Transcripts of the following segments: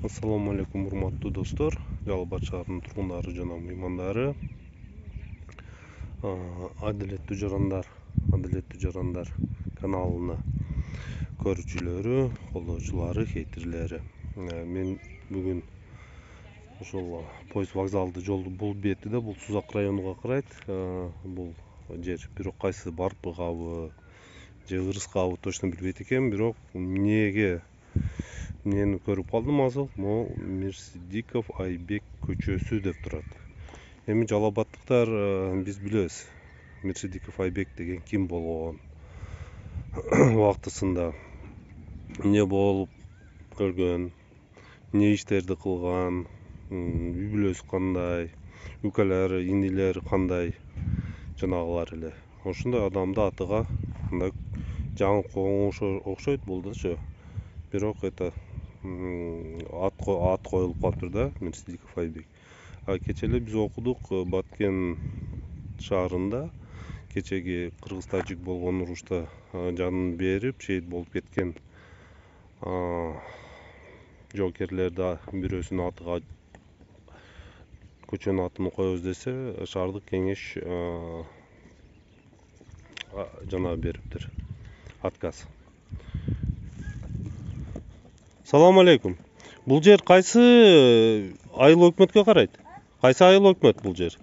Assalamu alaikum урматтуу достор, Жалал Абад шаарынын тургундары жана меймандары. Адилеттүү жарандар каналына көрүүчүлөрү, колдоочулары, хейтерлери. Мен бүгүн ошол поезд вокзалды жолду бул бетиде, бул Сузак районуга карайт. Бул жер бирок кайсы Барпыгабы же Ырыскабы точно билбейт экенмин, бирок эмнени көрүп калдым азыр, могу Мирсидиков Айбек көчөсү деп турат. Эми Жалал Абадтыктар биз билебиз, Мирсидиков Айбек деген ким болгон, убактысында эмне болуп көргөн, эмне иштерди кылган, үй бүлөсү кандай, үкөлөрү, инилери кандай, жанагылар эле. Ошондой адамды атыга мындай жаңы койгон окшойт бул дачы. Бирок ат коюлуп калыптыр да, Мирсидиков Айбек. Кече эле биз окудук Баткен шаарында кечеги кыргыз-тажик болгон урушта жанын берип, шейит болуп кеткен жоокерлерди бирөөсүнүн атыга көчөнүн атын коебуз десе, шаардык кеңеш жана бериптир, отказ. Салам алейкум. Бул жер кайсы айыл өкмөткө карайт? Кайсы айыл өкмөт бул жер?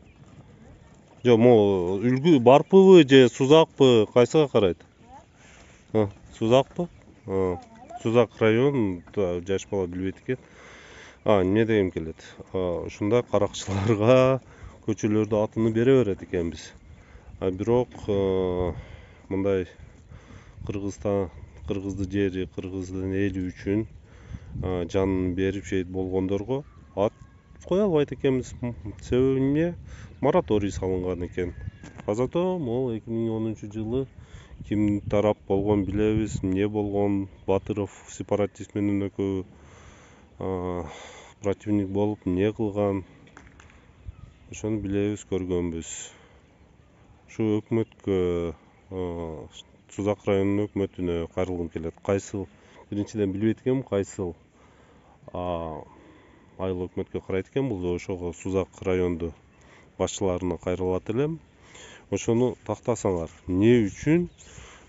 Жок, могу үлгү Барпыбы же Сузакпы, кайсыга карайт? Сузакпы? Сузак район, жаш бала билбейт экен. Эмне дегем келет? Ушундай каракчыларга көчөлөрдү атын бере берет экенбиз. Бирок мындай кыргыздын жери, кыргыздын эли үчүн жанын берип шейит болгондорго ат кое албайт экенбиз. Себеби эмне? Мораторий салынган экен. Зато могу 2010-жылы ким тарап болгон билебиз, эмне болгон, Батыров сепаратист менен экөө противник болуп эмне кылган, ошону билебиз, көргөнбүз. Ушу өкмөткө, Сузак районунун өкмөтүнө кайрылгым келет. Кайсыл, биринчиден билбейт экенмин, кайсыл айыл өкмөткө карайт экен бул. Ошого Сузак районду башчыларына кайрылат элем. Ошону тактасаңар, эмне үчүн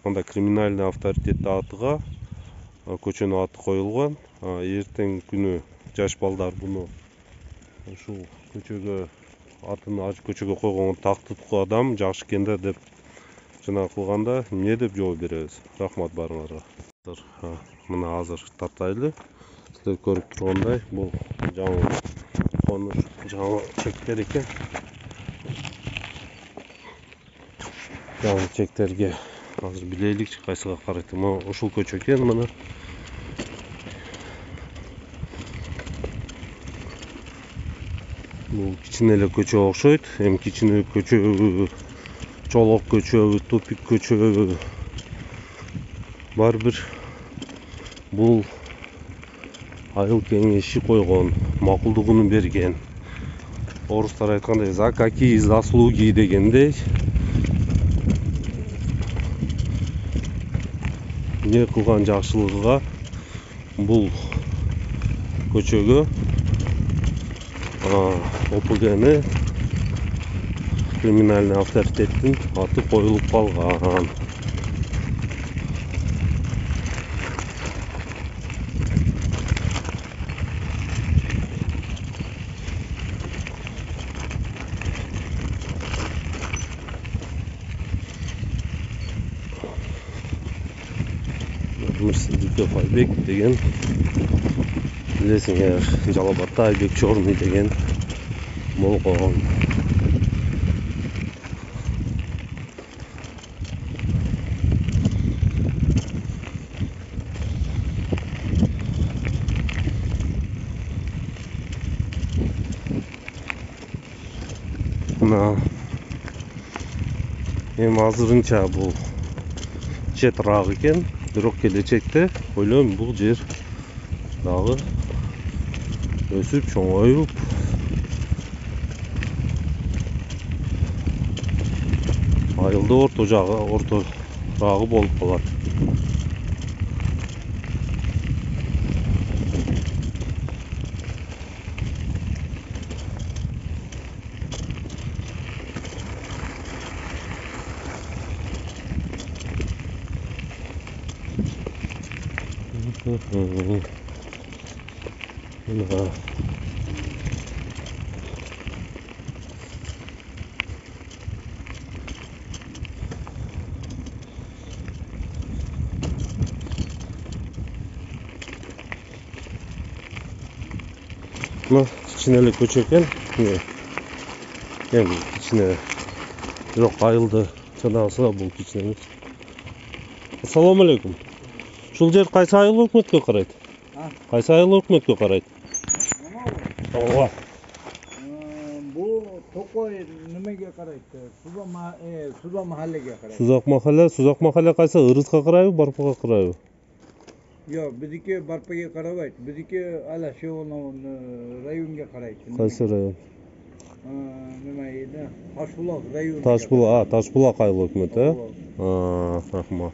мындай криминальный авторитеттүү атыга көчөнүн аты коюлган? Эртең күнү жаш балдар буну ушул көчөгө атын көчөгө койгон тактыктуу адам жакшы экен да деп жана кылганда эмне деп жооп беребиз? Рахмат баарыңарга. Мына азыр тартайлы. Силер көрүп тургандай, бул жаңы конуш, жаңы чектер экен. Жаңы чектерге азыр билейликчи кайсыга карайт. Мына ушул көчө экен, мына. Бул кичине эле көчө окшойт. Эми кичине көчө, чолок көчө, тупик көчө, бар бир бул айыл кеңеши койгон, макулдугун берген. Орустар айткандай, за какие заслуги дегендей. Не кылган жакшылыгыга бул көчөгө ОПГны, криминальный авторитеттин аты коюлуп калган. Мирсидиков Айбек деген, билесиңер, Жалал Абадта Айбек Чорный деген болгон. Эми азырынча бул четирак экен, бирок келечекте ойлойм бул жер дагы өсүп, чоңоюп, айылды орторагы болуп калат. Mına kichkineli ko'cha ekan. Endi kichkina yo'q qayildi. Chanaqasi bu kichkina. Assalomu alaykum. Shul yer qaysi ayol hukumatga qaraydi? Qaysi ayol hukumatga qaraydi? Ova. Bu To'qoy nimaga qaraydi? Suzoq mahallaga qaraydi. Suzoq mahalla qaysi? Irizga qaraydi, Barpaga qaraydi? Yo'q, bizniki Barpaga qaramaydi. Bizniki ala shu rayonga qaraydi. Qaysi rayon? Nima edi? Toshbuloq rayoni. Toshbuloq ayol hukumati. Rahmat.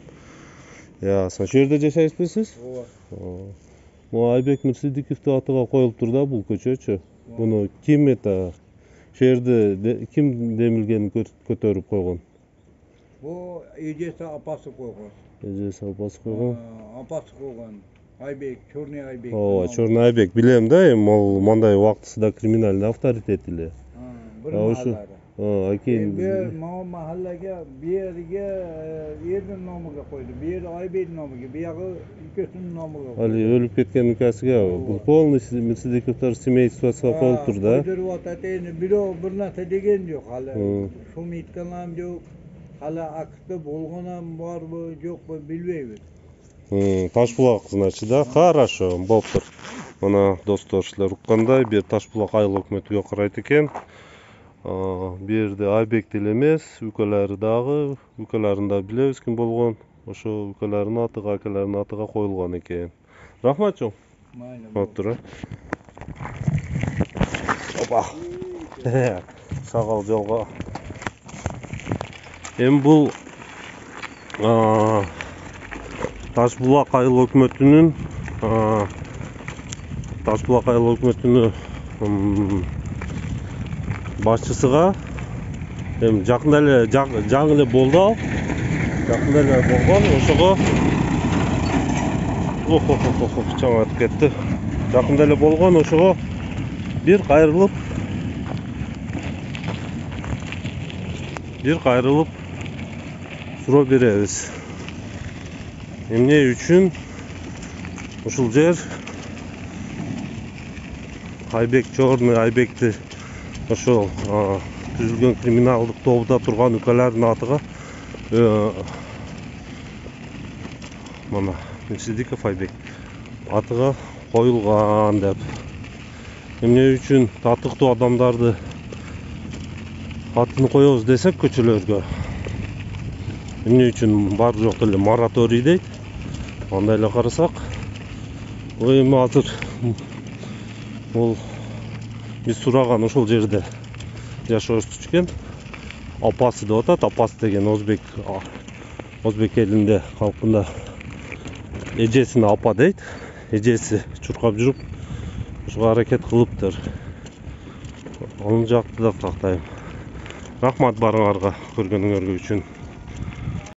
Ya, sen shu yerda yashayapsiz? Bu Aybek Mirsidikovning atiga qo'yilib turdi bu ko'cha-chi. Buni kim shu yerda kim demilgani ko'tarib qo'ygan? Bu ejesi apasi qo'ygan. Ejesi apasi qo'ygan? Apasi qo'ygan. Aybek, Chorniy Aybek. Chorniy Aybek bilamda, monday vaqtida kriminalniy avtoritet ile. Bir mahallada. Keyin bu mahallaga bu yerga erning nomiga qo'ydi. Bu yer Aybekning nomiga, bu yog'i ukasining nomiga qo'ydi. Hali o'lib ketgan ukasiga bu polniy Mirsidikovlar семействosiga qo'yilib turdi. Qo'ydiryapti. Birov bir narsa degan yo'q hali. Shuni aytgan ham yo'q. Hali aqdi bo'lgan ham bormi, yo'qmi bilmaymiz. Toshbuloq значит, да? Хорошо, bo'ptir. Mana do'stlar, sizlar uqqanday, bu yer Toshbuloq ayol hukumatiga qaraydi ekan. Bu yerda Aybek emas, ukalarini da bilamiz kim bo'lgan. O'sha ukalarining atiga, akalarining atiga qo'yilgan ekan. Rahmat cho'ng. Mayli. Bo'ptir. Opa. Sağal jolga. Endi bu Toshbuloq ayol hukumatining başçısıga жақында эле жаңы эле болду. Жақында эле болгон, ошого чаңа өтүп кетти. Жақында эле болгон, ошого бир кайрылып суроо беребиз. Эмне үчүн ушул жер Aybek Chorniy Aybekти ошол түзүлгөн криминалдык тобуда турган укалардын атыга мына Mirsidikov Aybek атыга коюлган деп. Эмне үчүн татыктуу адамдарды атын коебуз десек көчөлөргө. Эмне үчүн бар жок эле мораторий дейт. Андай эле карасак, эми азыр бул биз сураган ошол жерде жашоочу экен. Апасы деп атат. Апасы деген өзбек элинде калкында эжесине апа дейт. Эжеси чуркап жүрүп ушуга аракет кылыптыр. Анын жакты да тактайм. Рахмат барыңарга көргөнүңөр үчүн.